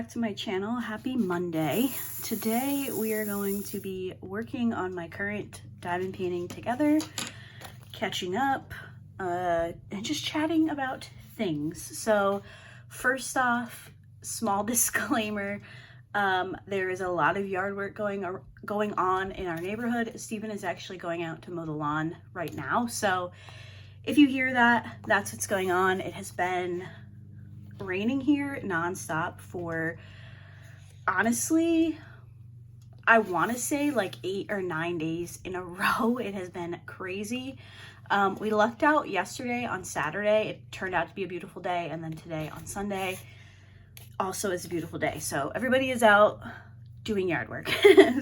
back to my channel. Happy Monday. Today we are going to be working on my current diamond painting together, catching up, and just chatting about things. So first off, small disclaimer, there is a lot of yard work going on in our neighborhood. Stephen is actually going out to mow the lawn right now. So if you hear that, that's what's going on. It has been raining here nonstop for, honestly, I want to say like 8 or 9 days in a row. It has been crazy. We lucked out yesterday on Saturday. It turned out to be a beautiful day. And then today on Sunday also is a beautiful day. So everybody is out doing yard work.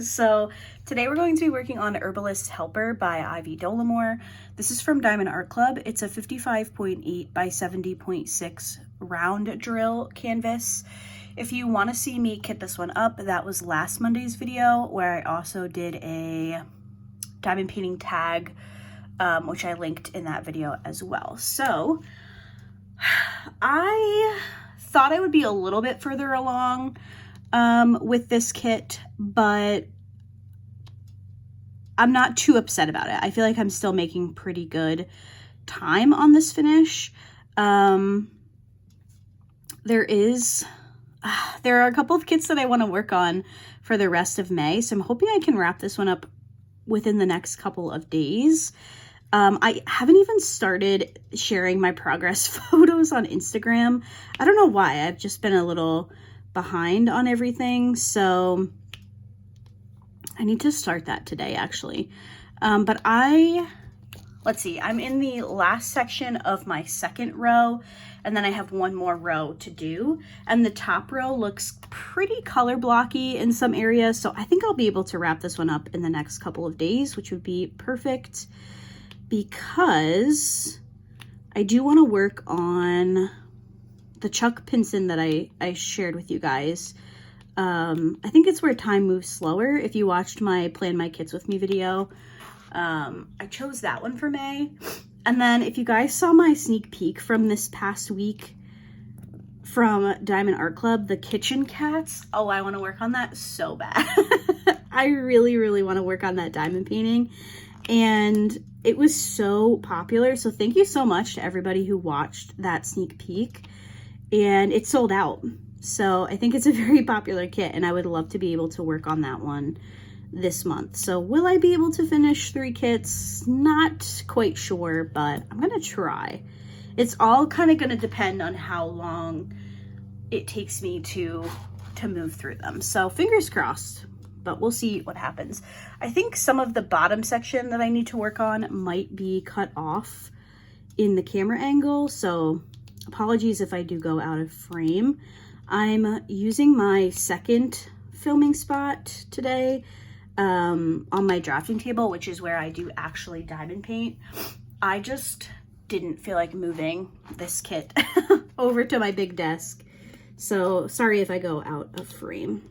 So today we're going to be working on Herbalist Helper by Ivy Dollamore. This is from diamondartclub. It's a 55.8 by 70.6 round drill canvas. If you want to see me kit this one up, that was last Monday's video where I also did a diamond painting tag, which I linked in that video as well. So I thought I would be a little bit further along with this kit, but I'm not too upset about it. I feel like I'm still making pretty good time on this finish. There are a couple of kits that I want to work on for the rest of May, so I'm hoping I can wrap this one up within the next couple of days. I haven't even started sharing my progress photos on Instagram. I don't know why. I've just been a little behind on everything, so I need to start that today actually. But let's see, I'm in the last section of my second row, and then I have one more row to do, and the top row looks pretty color blocky in some areas, so I think I'll be able to wrap this one up in the next couple of days, which would be perfect, because I do want to work on the Chuck Pinson that I shared with you guys. I think it's where time moves slower. If you watched my Plan My Kits With Me video, I chose that one for May. And then if you guys saw my sneak peek from this past week from Diamond Art Club, the kitchen cats, oh, I want to work on that so bad. I really, really want to work on that diamond painting. And it was so popular. So thank you so much to everybody who watched that sneak peek. And it sold out. So I think it's a very popular kit, and I would love to be able to work on that one this month. So will I be able to finish 3 kits? Not quite sure, but I'm gonna try. It's all kind of gonna depend on how long it takes me to move through them. So fingers crossed, but we'll see what happens. I think some of the bottom section that I need to work on might be cut off in the camera angle, so apologies if I do go out of frame. I'm using my second filming spot today on my drafting table, which is where I do actually diamond paint. I just didn't feel like moving this kit over to my big desk. So sorry if I go out of frame.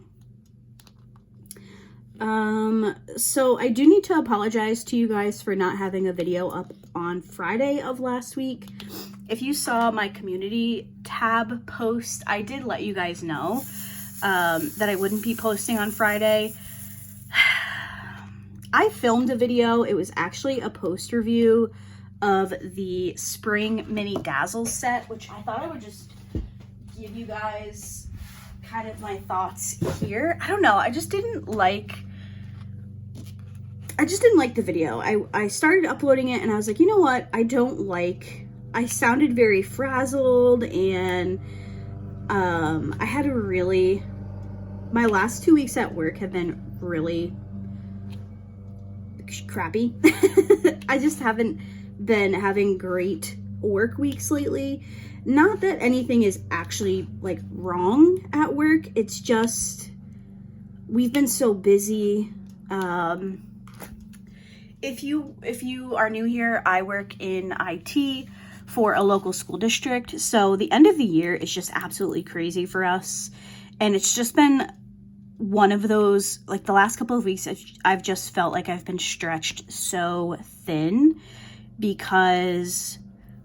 So I do need to apologize to you guys for not having a video up on Friday of last week. If you saw my community tab post, I did let you guys know that I wouldn't be posting on Friday. I filmed a video. It was actually a post review of the spring mini dazzle set, which I thought I would just give you guys kind of my thoughts here. I don't know. I just didn't like the video. I started uploading it and I was like, you know what? I sounded very frazzled, and I had my last 2 weeks at work have been really crappy. I just haven't been having great work weeks lately. Not that anything is actually like wrong at work. It's just we've been so busy. If you are new here, I work in IT for a local school district. So the end of the year is just absolutely crazy for us. And it's just been one of those, like the last couple of weeks, I've just felt like I've been stretched so thin because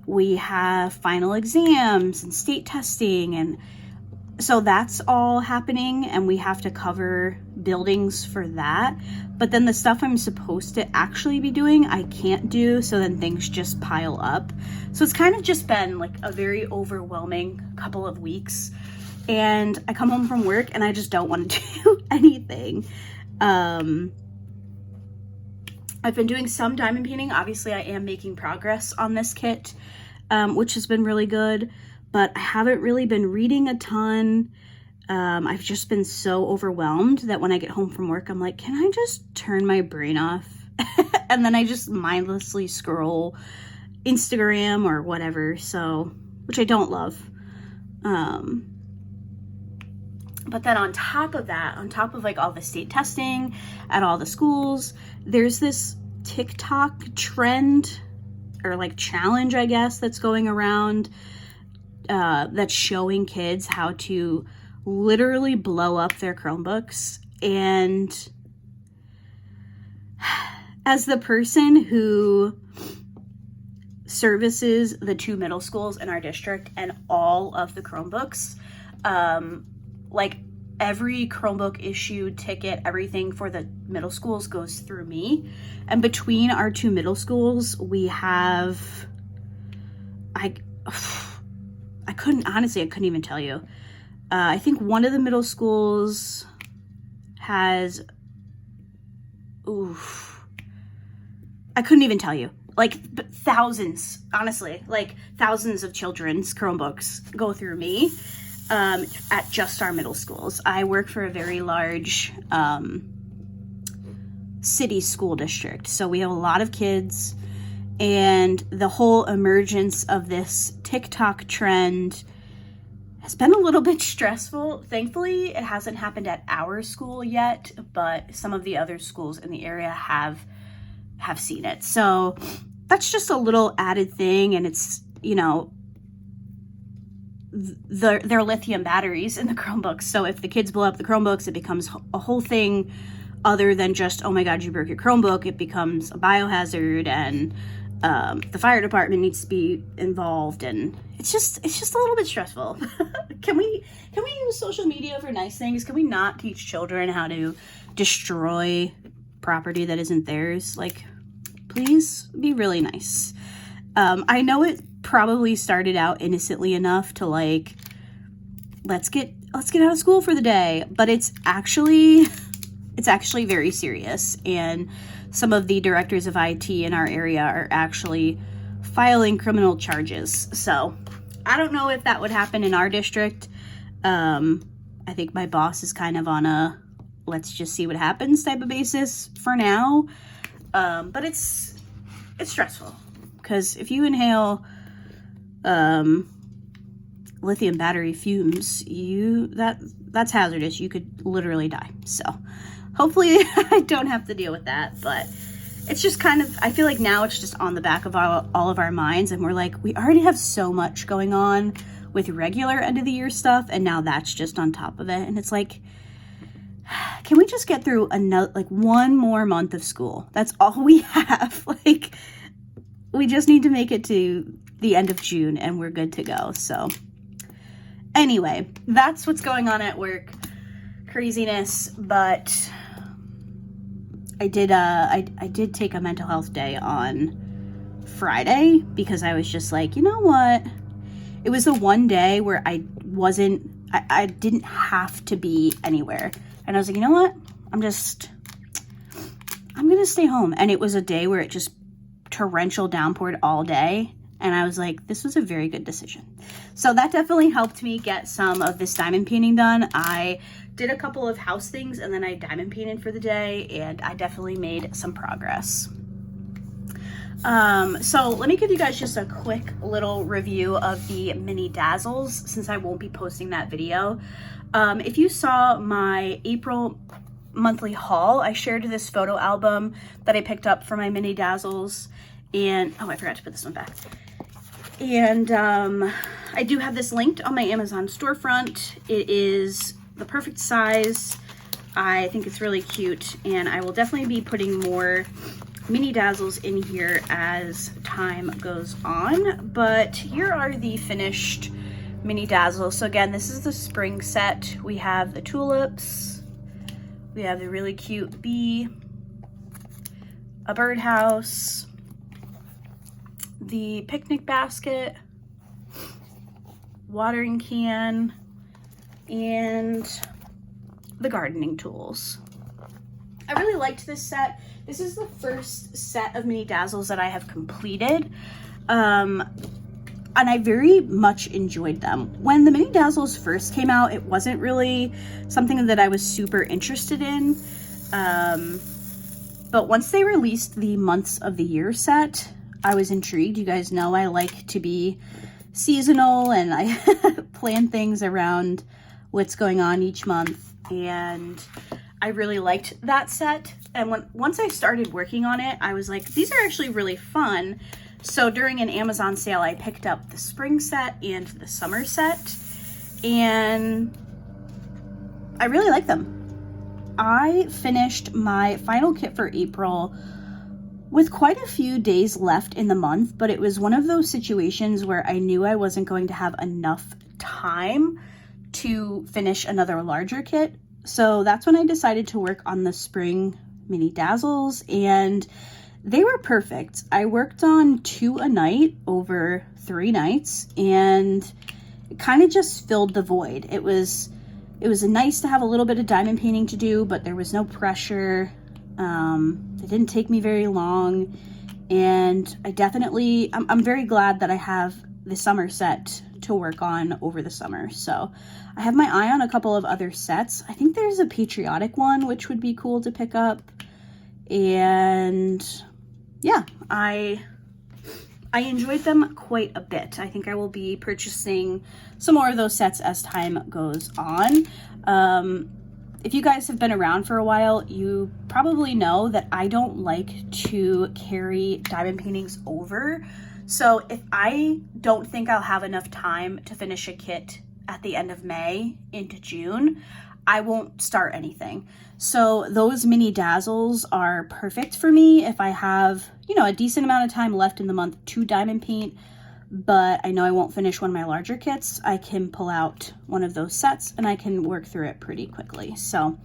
we have final exams and state testing and So that's all happening, and we have to cover buildings for that. But then the stuff I'm supposed to actually be doing, I can't do, so then things just pile up. So it's kind of just been like a very overwhelming couple of weeks. And I come home from work and I just don't want to do anything. I've been doing some diamond painting. Obviously, I am making progress on this kit, which has been really good. But I haven't really been reading a ton. I've just been so overwhelmed that when I get home from work, I'm like, can I just turn my brain off? And then I just mindlessly scroll Instagram or whatever, so, which I don't love. But then on top of that, on top of like all the state testing at all the schools, there's this TikTok trend or like challenge, I guess, that's going around that's showing kids how to literally blow up their Chromebooks. And as the person who services the 2 middle schools in our district and all of the Chromebooks, like every Chromebook issue, ticket, everything for the middle schools goes through me. And between our 2 middle schools, we have, I couldn't even tell you. I think one of the middle schools has, I couldn't even tell you. Like thousands, honestly, like thousands of children's Chromebooks go through me at just our middle schools. I work for a very large city school district, so we have a lot of kids, and the whole emergence of this TikTok trend has been a little bit stressful. Thankfully, it hasn't happened at our school yet, but some of the other schools in the area have seen it. So that's just a little added thing, and it's, you know, their lithium batteries in the Chromebooks. So if the kids blow up the Chromebooks, it becomes a whole thing other than just, oh my God, you broke your Chromebook. It becomes a biohazard, and the fire department needs to be involved, and it's just a little bit stressful. Can we use social media for nice things? Can we not teach children how to destroy property that isn't theirs? Like, please be really nice. I know it probably started out innocently enough to like, let's get out of school for the day, but it's actually very serious, and some of the directors of IT in our area are actually filing criminal charges. So I don't know if that would happen in our district. I think my boss is kind of on a let's just see what happens type of basis for now. But it's stressful, because if you inhale lithium battery fumes, that's hazardous. You could literally die. So hopefully I don't have to deal with that, but it's just kind of, I feel like now it's just on the back of all of our minds, and we're like, we already have so much going on with regular end of the year stuff, and now that's just on top of it. And it's like, can we just get through another, like, one more month of school? That's all we have. Like, we just need to make it to the end of June and we're good to go. So anyway, that's what's going on at work. Craziness. But I did take a mental health day on Friday, because I was just like, you know what? It was the one day where I didn't have to be anywhere. And I was like, you know what? I'm going to stay home. And it was a day where it just torrential downpoured all day. And I was like, this was a very good decision. So that definitely helped me get some of this diamond painting done. I did a couple of house things, and then I diamond painted for the day, and I definitely made some progress. So let me give you guys just a quick little review of the mini dazzles, since I won't be posting that video. If you saw my April monthly haul, I shared this photo album that I picked up for my mini dazzles, and oh, I forgot to put this one back. And I do have this linked on my Amazon storefront. It is the perfect size. I think it's really cute, and I will definitely be putting more mini dazzles in here as time goes on. But here are the finished mini dazzle. So again, this is the spring set. We have the tulips, we have the really cute bee, a birdhouse, the picnic basket, watering can, and the gardening tools. I really liked this set. This is the first set of mini dazzles that I have completed. And I very much enjoyed them. When the mini dazzles first came out, it wasn't really something that I was super interested in. But once they released the months of the year set, I was intrigued. You guys know I like to be seasonal, and I plan things around what's going on each month. And I really liked that set. And once I started working on it, I was like, these are actually really fun. So during an Amazon sale, I picked up the spring set and the summer set, and I really like them. I finished my final kit for April with quite a few days left in the month, but it was one of those situations where I knew I wasn't going to have enough time to finish another larger kit. So that's when I decided to work on the spring mini dazzles, and they were perfect. I worked on 2 a night over 3 nights, and it kind of just filled the void. It was nice to have a little bit of diamond painting to do, but there was no pressure. It didn't take me very long, and I'm very glad that I have the summer set to work on over the summer. So I have my eye on a couple of other sets. I think there's a patriotic one, which would be cool to pick up. And yeah, I enjoyed them quite a bit. I think I will be purchasing some more of those sets as time goes on. If you guys have been around for a while, you probably know that I don't like to carry diamond paintings over. So if I don't think I'll have enough time to finish a kit at the end of May into June, I won't start anything. So those mini dazzles are perfect for me if I have, a decent amount of time left in the month to diamond paint, but I know I won't finish one of my larger kits. I can pull out one of those sets and I can work through it pretty quickly. So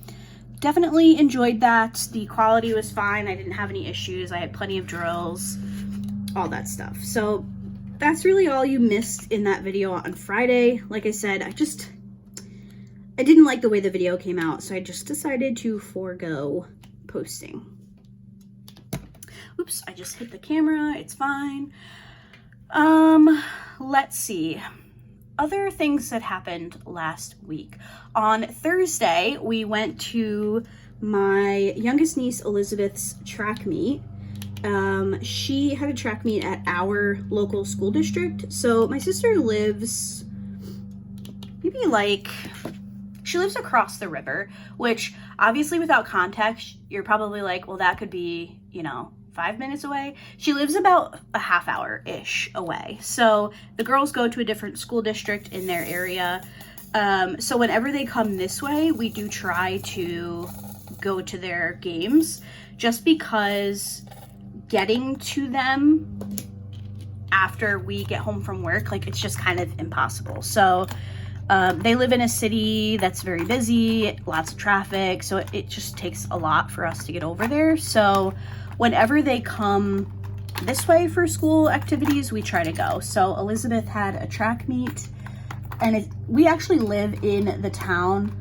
definitely enjoyed that. The quality was fine. I didn't have any issues. I had plenty of drills, all that stuff. So that's really all you missed in that video on Friday. Like I said, I didn't like the way the video came out, so I just decided to forego posting. Oops, I just hit the camera. It's fine. Let's see. Other things that happened last week. On Thursday, we went to my youngest niece Elizabeth's track meet. She had a track meet at our local school district. So my sister lives she lives across the river, which obviously without context, you're probably like, well, that could be, 5 minutes away. She lives about a half hour-ish away. So the girls go to a different school district in their area. So whenever they come this way, we do try to go to their games, just because getting to them after we get home from work, it's just kind of impossible. So they live in a city that's very busy, lots of traffic, so it just takes a lot for us to get over there. So whenever they come this way for school activities, we try to go. So Elizabeth had a track meet, and we actually live in the town,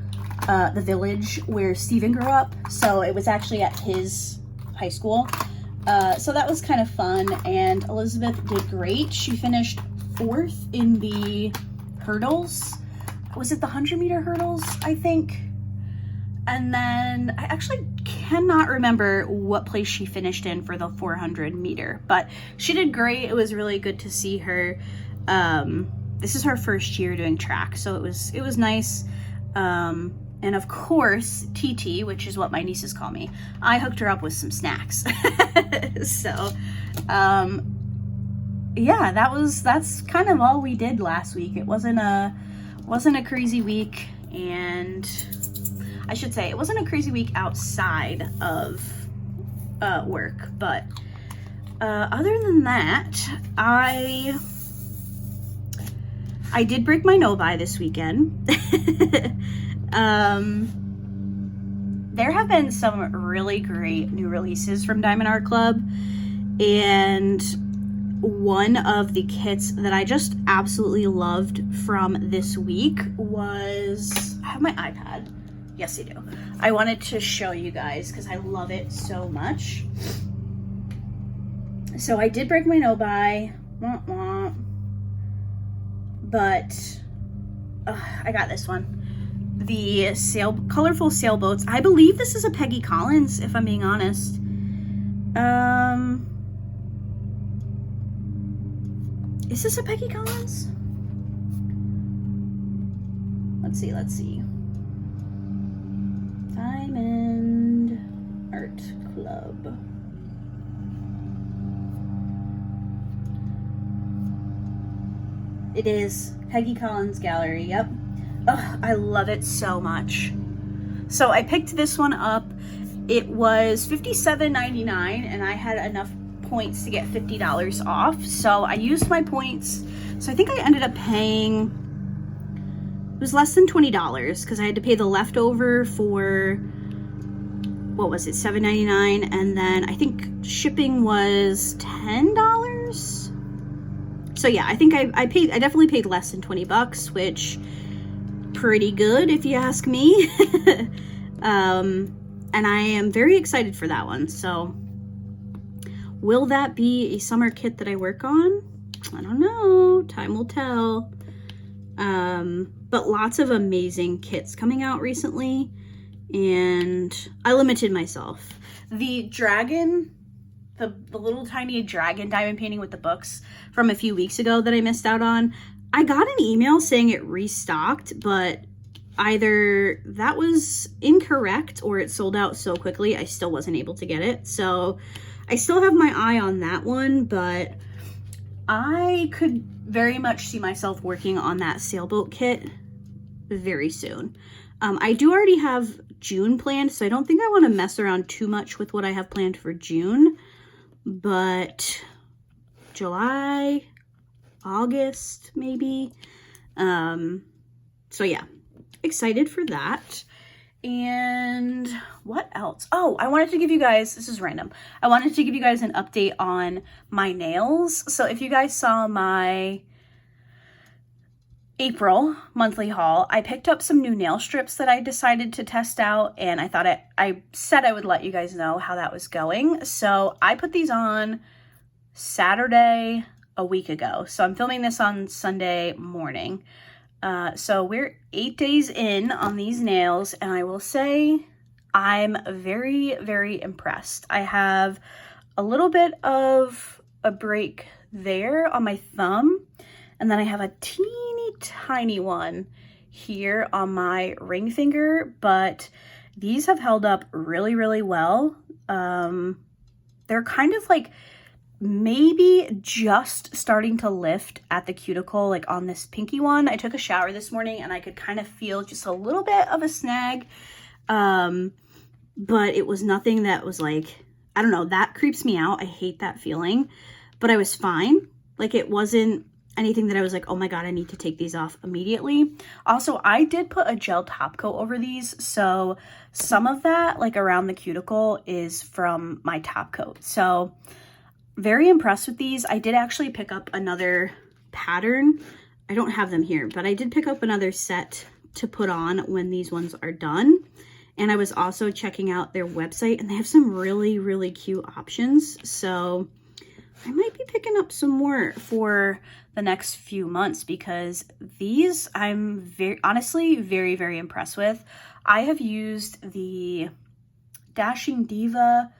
the village where Steven grew up. So it was actually at his high school. So that was kind of fun, and Elizabeth did great. She finished 4th in the hurdles. Was it the 100-meter hurdles, I think? And then I actually cannot remember what place she finished in for the 400-meter, but she did great. It was really good to see her. This is her first year doing track, so it was nice. And of course, TT, which is what my nieces call me, I hooked her up with some snacks. So, yeah, that's kind of all we did last week. It wasn't a crazy week, and I should say it wasn't a crazy week outside of work, but other than that, I I did break my no-buy this weekend. There have been some really great new releases from Diamondartclub, and one of the kits that I just absolutely loved from this week was, I have my iPad. Yes, I do. I wanted to show you guys because I love it so much. So I did break my no-buy, but I got this one. The colorful sailboats. I believe this is a Peggy Collins, if I'm being honest. Is this a Peggy Collins? Let's see. Diamond Art Club. It is Peggy Collins Gallery, yep. Oh, I love it so much. So I picked this one up. It was $57.99 and I had enough points to get $50 off. So I used my points. So I think I ended up paying, it was less than $20 because I had to pay the leftover for, what was it, $7.99, and then I think shipping was $10. So yeah, I think I definitely paid less than 20 bucks, which pretty good if you ask me. And I am very excited for that one. So will that be a summer kit that I work on? I don't know, time will tell. But lots of amazing kits coming out recently, and I limited myself. The dragon, the little tiny dragon diamond painting with the books from a few weeks ago that I missed out on, I got an email saying it restocked, but either that was incorrect or it sold out so quickly I still wasn't able to get it. So I still have my eye on that one, but I could very much see myself working on that sailboat kit very soon. I do already have June planned, so I don't think I want to mess around too much with what I have planned for June, but July, August maybe. So yeah, excited for that. And what else? Oh, I wanted to give you guys, this is random, I wanted to give you guys an update on my nails. So if you guys saw my April monthly haul, I picked up some new nail strips that I decided to test out, and I thought I said I would let you guys know how that was going. So I put these on Saturday a week ago. So I'm filming this on Sunday morning. So we're 8 days in on these nails, and I will say I'm very, very impressed. I have a little bit of a break there on my thumb, and then I have a teeny tiny one here on my ring finger, but these have held up really, really well. They're kind of like maybe just starting to lift at the cuticle, like on this pinky one. I took a shower this morning and I could kind of feel just a little bit of a snag, but it was nothing that was like, I don't know, that creeps me out. I hate that feeling, but I was fine. Like, it wasn't anything that I was like, oh my God, I need to take these off immediately. Also, I did put a gel top coat over these, so some of that, like around the cuticle, is from my top coat. So very impressed with these. I did actually pick up another pattern. I don't have them here, but I did pick up another set to put on when these ones are done. And I was also checking out their website, and they have some really, really cute options. So I might be picking up some more for the next few months, because these I'm honestly very, very impressed with. I have used the Dashing Diva,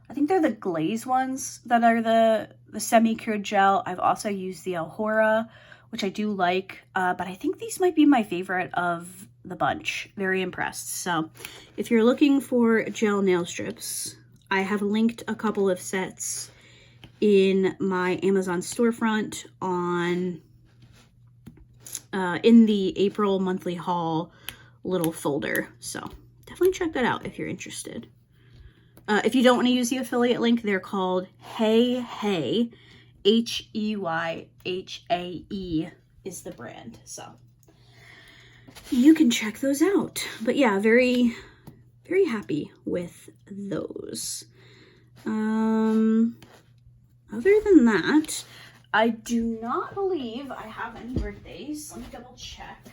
I think they're the glaze ones that are the semi-cured gel. I've also used the Alhora, which I do like, but I think these might be my favorite of the bunch. Very impressed. So if you're looking for gel nail strips, I have linked a couple of sets in my Amazon storefront on in the April monthly haul little folder. So definitely check that out if you're interested. If you don't want to use the affiliate link, they're called Hey, Heyhae, is the brand. So you can check those out. But yeah, very, very happy with those. Other than that, I do not believe I have any birthdays. Let me double check.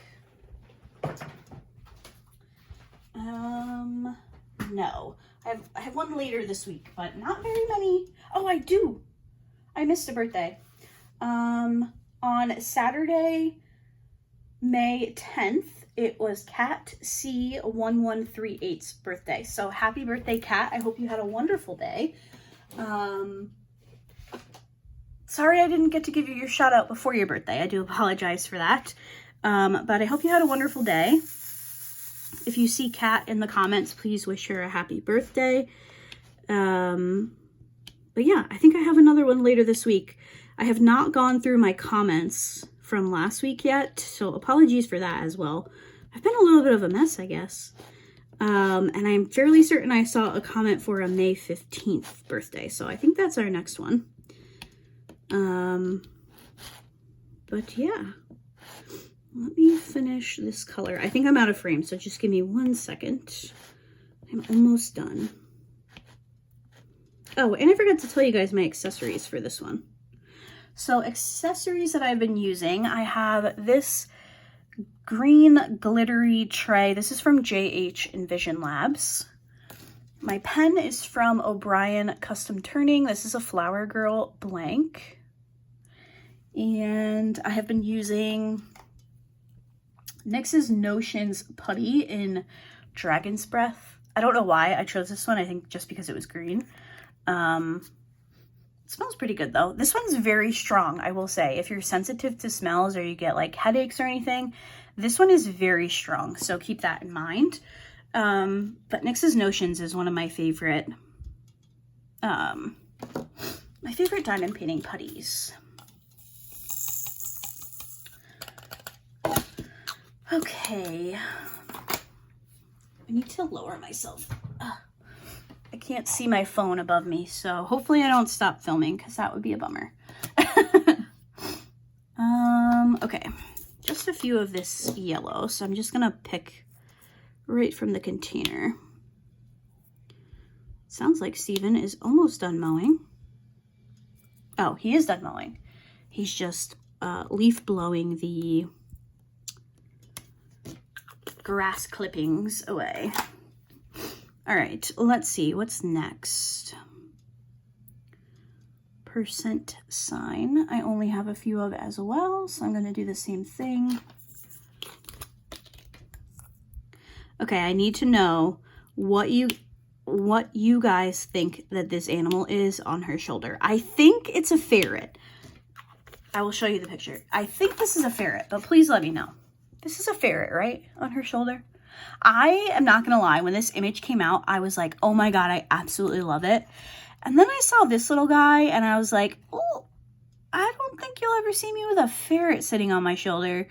No. I have one later this week, but not very many. Oh, I do. I missed a birthday. On Saturday, May 10th, it was Cat C1138's birthday. So happy birthday, Cat. I hope you had a wonderful day. Sorry I didn't get to give you your shout out before your birthday. I do apologize for that. But I hope you had a wonderful day. If you see Kat in the comments, please wish her a happy birthday. But yeah, I think I have another one later this week. I have not gone through my comments from last week yet, so apologies for that as well. I've been a little bit of a mess, I guess. And I'm fairly certain I saw a comment for a May 15th birthday, so I think that's our next one. But yeah, let me finish this color. I think I'm out of frame, so just give me 1 second. I'm almost done. Oh, and I forgot to tell you guys my accessories for this one. So accessories that I've been using, I have this green glittery tray. This is from JH Envision Labs. My pen is from O'Brien Custom Turning. This is a Flower Girl blank. And I have been using NYX's Notions Putty in Dragon's Breath. I don't know why I chose this one. I think just because it was green. It smells pretty good though. This one's very strong, I will say. If you're sensitive to smells or you get like headaches or anything, this one is very strong. So keep that in mind. But NYX's Notions is one of my favorite diamond painting putties. Okay, I need to lower myself. I can't see my phone above me, so hopefully I don't stop filming because that would be a bummer. Okay, just a few of this yellow, so I'm just gonna pick right from the container. Sounds like Steven is almost done mowing. Oh, he is done mowing. He's just leaf blowing the grass clippings away. All right, let's see what's next. Percent sign. I only have a few of as well, so I'm going to do the same thing. Okay, I need to know what you guys think that this animal is on her shoulder. I think it's a ferret. I will show you the picture. I think this is a ferret, but please let me know. This is a ferret, right? On her shoulder. I am not going to lie. When this image came out, I was like, oh my God, I absolutely love it. And then I saw this little guy and I was like, oh, I don't think you'll ever see me with a ferret sitting on my shoulder.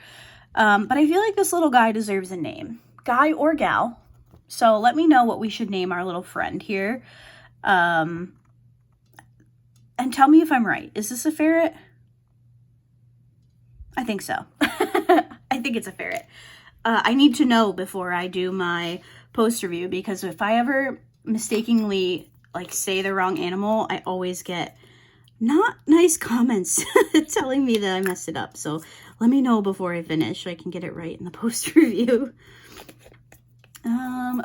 But I feel like this little guy deserves a name. Guy or gal. So let me know what we should name our little friend here. And tell me if I'm right. Is this a ferret? I think so. I think it's a ferret. I need to know before I do my post review, because if I ever mistakenly like say the wrong animal, I always get not nice comments telling me that I messed it up. So let me know before I finish so I can get it right in the post review.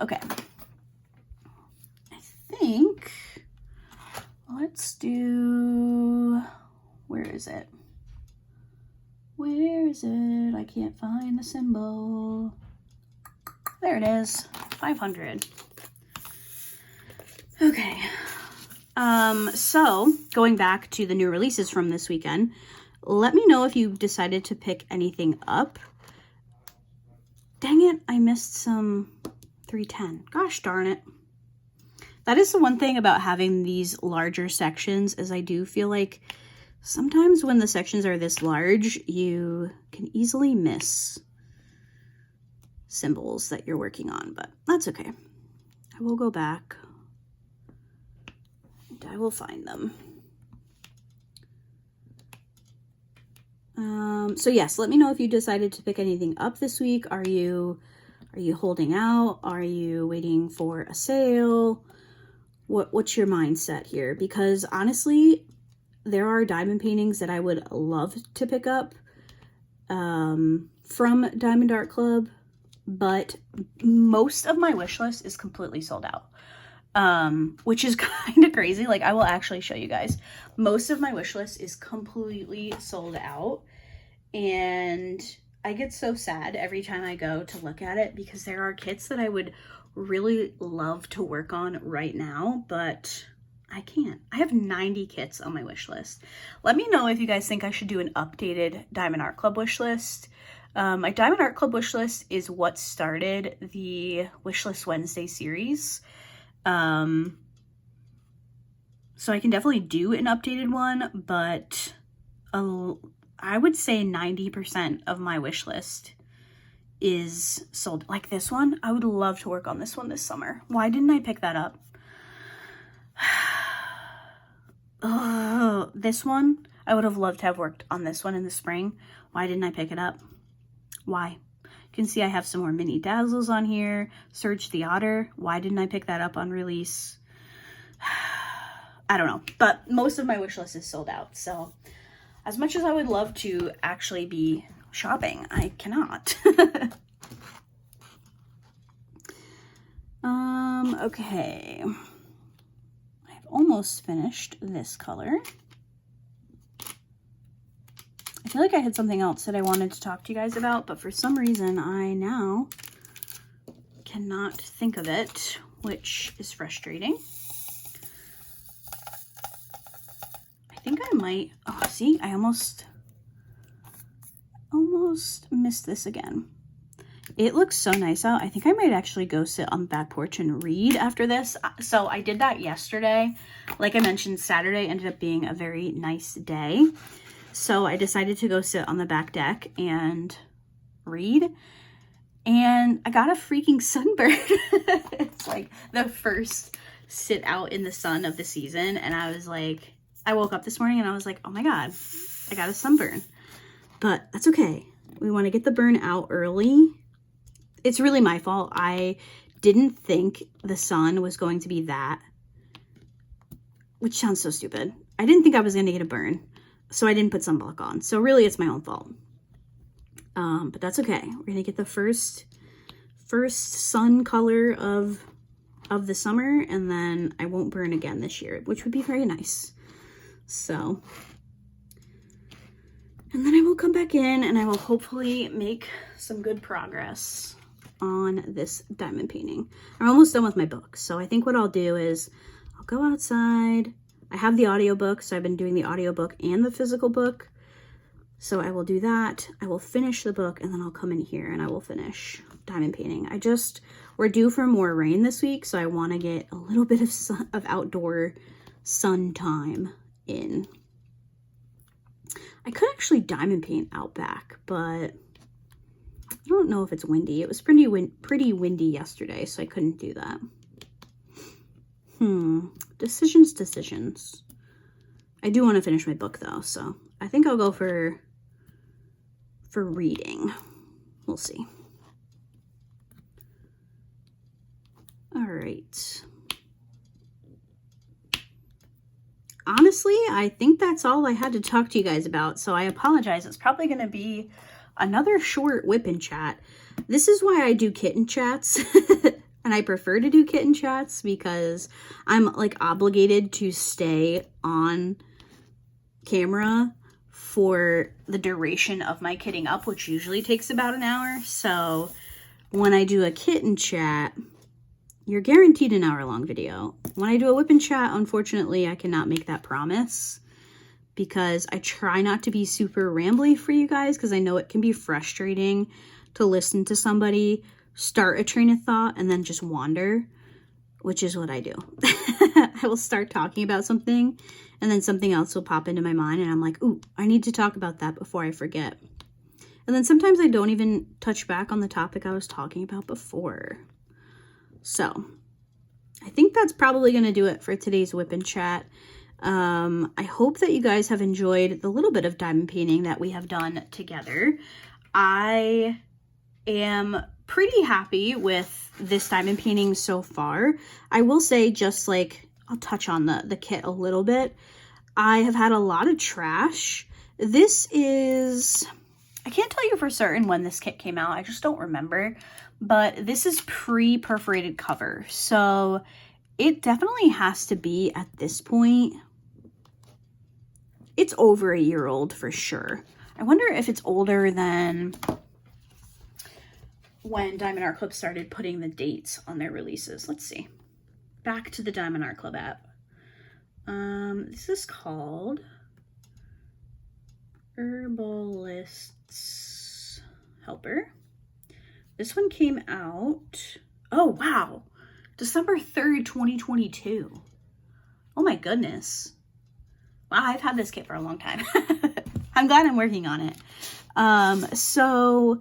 Okay. I think let's do, where is it? Where is it? I can't find the symbol. There it is, 500. Okay. So going back to the new releases from this weekend, let me know if you decided to pick anything up. Dang it, I missed some 310. Gosh darn it. That is the one thing about having these larger sections, is I do feel like sometimes when the sections are this large, you can easily miss symbols that you're working on, but that's okay. I will go back and I will find them. So yes, let me know if you decided to pick anything up this week. Are you holding out? Are you waiting for a sale? What's your mindset here? Because honestly, there are diamond paintings that I would love to pick up from DiamondArtClub, but most of my wish list is completely sold out, which is kind of crazy. Like, I will actually show you guys. Most of my wish list is completely sold out, and I get so sad every time I go to look at it because there are kits that I would really love to work on right now, but I can't. I have 90 kits on my wish list. Let me know if you guys think I should do an updated Diamond Art Club wish list. My Diamond Art Club wish list is what started the Wishlist Wednesday series. So I can definitely do an updated one, but I would say 90% of my wish list is sold. Like this one, I would love to work on this one this summer. Why didn't I pick that up? Oh, this one, I would have loved to have worked on this one in the spring. Why didn't I pick it up? Why? You can see I have some more mini dazzles on here. Surge the Otter. Why didn't I pick that up on release? I don't know, but most of my wish list is sold out. So as much as I would love to actually be shopping, I cannot. Okay. I've almost finished this color. I feel like I had something else that I wanted to talk to you guys about, but for some reason I now cannot think of it, which is frustrating. I think I might, oh, see, I almost missed this again. It looks so nice out. I think I might actually go sit on the back porch and read after this. So I did that yesterday. Like I mentioned, Saturday ended up being a very nice day. So I decided to go sit on the back deck and read. And I got a freaking sunburn. It's like the first sit out in the sun of the season. And I was like, I woke up this morning and I was like, oh my God, I got a sunburn. But that's okay. We want to get the burn out early. It's really my fault. I didn't think the sun was going to be that, which sounds so stupid. I didn't think I was going to get a burn, so I didn't put sunblock on. So really it's my own fault. But that's okay. We're going to get the first sun color of the summer, and then I won't burn again this year, which would be very nice. So, and then I will come back in and I will hopefully make some good progress on this diamond painting. I'm almost done with my book, so I think what I'll do is I'll go outside. I have the audiobook, so I've been doing the audiobook and the physical book, so I will do that. I will finish the book, and then I'll come in here and I will finish diamond painting. We're due for more rain this week, so I want to get a little bit of outdoor sun time in. I could actually diamond paint out back, but I don't know if it's windy. It was pretty windy yesterday, so I couldn't do that. Decisions. I do want to finish my book though, so I think I'll go for reading. We'll see. All right. Honestly, I think that's all I had to talk to you guys about, so I apologize. It's probably going to be another short whip and chat. This is why I do kitten chats, and I prefer to do kitten chats because I'm like obligated to stay on camera for the duration of my kitting up, which usually takes about an hour. So when I do a kitten chat, you're guaranteed an hour-long video. When I do a whip and chat, unfortunately, I cannot make that promise because I try not to be super rambly for you guys because I know it can be frustrating to listen to somebody start a train of thought and then just wander, which is what I do. I will start talking about something and then something else will pop into my mind and I'm like, ooh, I need to talk about that before I forget. And then sometimes I don't even touch back on the topic I was talking about before. So I think that's probably going to do it for today's whip and chat. I hope that you guys have enjoyed the little bit of diamond painting that we have done together. I am pretty happy with this diamond painting so far. I will say, just like, I'll touch on the kit a little bit. I have had a lot of trash. This is, I can't tell you for certain when this kit came out. I just don't remember. But this is pre-perforated cover. So it definitely has to be, at this point, it's over a year old for sure. I wonder if it's older than when DiamondArtClub started putting the dates on their releases. Let's see. Back to the DiamondArtClub app. This is called Herbalist's Helper. This one came out, oh wow, December 3rd, 2022. Oh my goodness. Wow, I've had this kit for a long time. I'm glad I'm working on it. So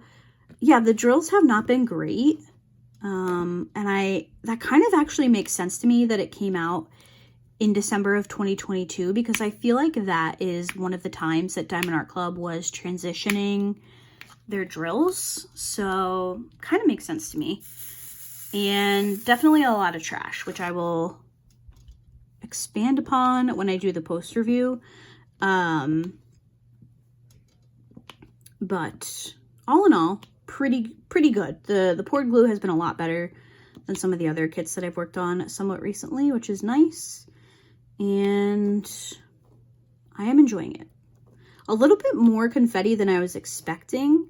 yeah, the drills have not been great. And that kind of actually makes sense to me that it came out in December of 2022, because I feel like that is one of the times that DiamondArtClub was transitioning their drills. So kind of makes sense to me. And definitely a lot of trash, which I will expand upon when I do the post review. But all in all, pretty good. The poured glue has been a lot better than some of the other kits that I've worked on somewhat recently, which is nice. And I am enjoying it. A little bit more confetti than I was expecting,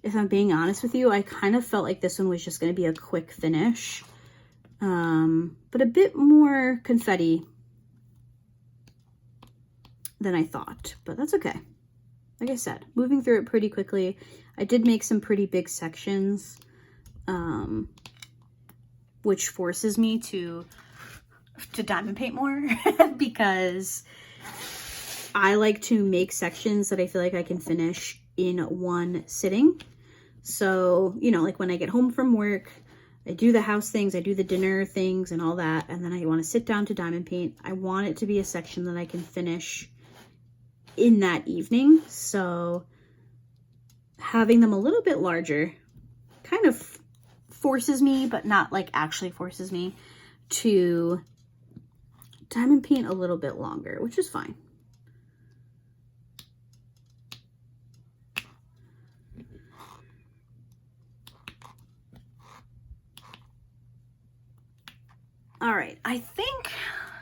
if I'm being honest with you. I kind of felt like this one was just going to be a quick finish. But a bit more confetti than I thought, but that's okay. Like I said, moving through it pretty quickly. I did make some pretty big sections, which forces me to diamond paint more because I like to make sections that I feel like I can finish in one sitting. So, you know, like when I get home from work, I do the house things, I do the dinner things and all that, and then I want to sit down to diamond paint. I want it to be a section that I can finish in that evening. So having them a little bit larger kind of forces me, but not like actually forces me, to diamond paint a little bit longer, which is fine. All right, I think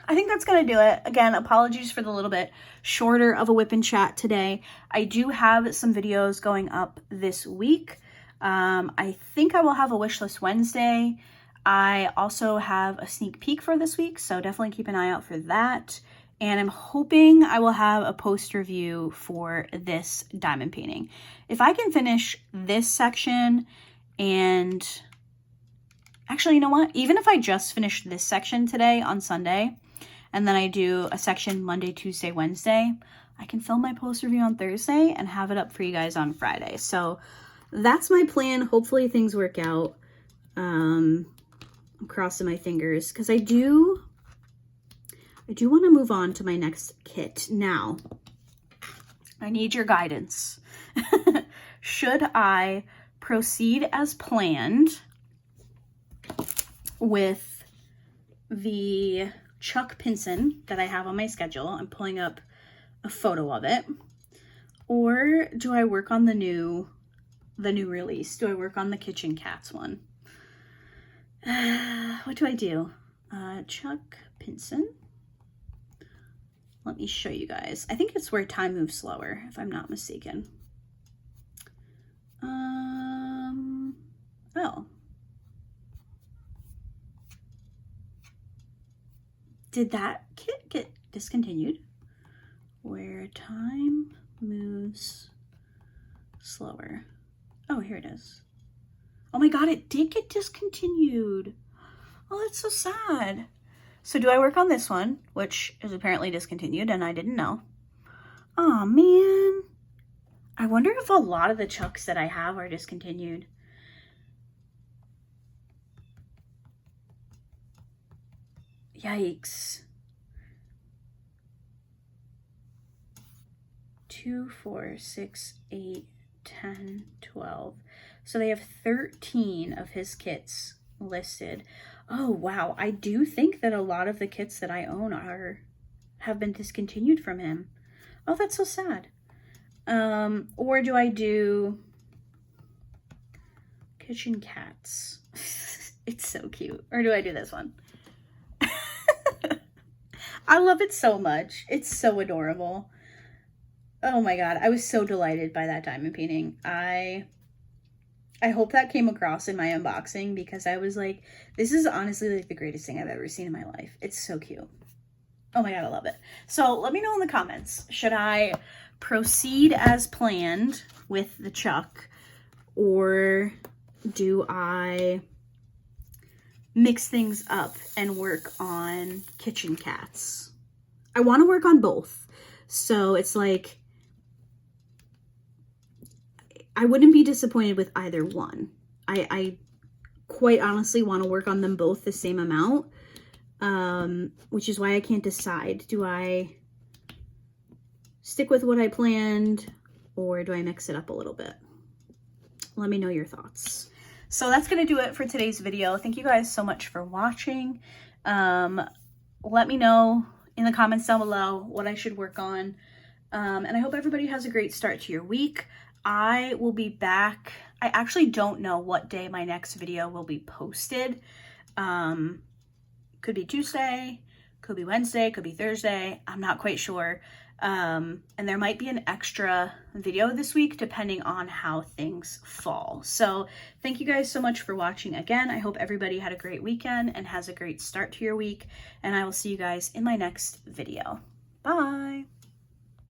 that's gonna do it. Again, apologies for the little bit shorter of a whip and chat today. I do have some videos going up this week. I think I will have a wish list Wednesday. I also have a sneak peek for this week, so definitely keep an eye out for that. And I'm hoping I will have a post review for this diamond painting. If I can finish this section, and actually, you know what? Even if I just finish this section today on Sunday, and then I do a section Monday, Tuesday, Wednesday, I can film my post review on Thursday and have it up for you guys on Friday. So that's my plan. Hopefully things work out. I'm crossing my fingers because I do want to move on to my next kit. Now, I need your guidance. Should I proceed as planned with the Chuck Pinson that I have on my schedule? I'm pulling up a photo of it. Or do I work on the new release? Do I work on the Kitchen Cats one? What do I do? Chuck Pinson. Let me show you guys. I think it's where time moves slower, if I'm not mistaken. Oh. Did that kit get discontinued? Where time moves slower. Oh, here it is. Oh my god, it did get discontinued. Oh, that's so sad. So do I work on this one, which is apparently discontinued and I didn't know? Oh man. I wonder if a lot of the Chucks that I have are discontinued. Yikes. 2, 4, 6, 8, 10, 12. So they have 13 of his kits listed. Oh, wow. I do think that a lot of the kits that I own have been discontinued from him. Oh, that's so sad. Or do I do kitchen cats? It's so cute. Or do I do this one? I love it so much. It's so adorable. Oh my God. I was so delighted by that diamond painting. I hope that came across in my unboxing, because I was like, this is honestly like the greatest thing I've ever seen in my life. It's so cute. Oh my God, I love it. So let me know in the comments, should I proceed as planned with the Chuck, or do I mix things up and work on kitchen cats? I want to work on both. So it's like, I wouldn't be disappointed with either one. I quite honestly want to work on them both the same amount, which is why I can't decide. Do I stick with what I planned, or do I mix it up a little bit? Let me know your thoughts. So that's going to do it for today's video. Thank you guys so much for watching. Let me know in the comments down below what I should work on. And I hope everybody has a great start to your week. I will be back. I actually don't know what day my next video will be posted. Could be Tuesday, could be Wednesday, could be Thursday. I'm not quite sure. And there might be an extra video this week depending on how things fall. So thank you guys so much for watching again. I hope everybody had a great weekend and has a great start to your week. And I will see you guys in my next video. Bye.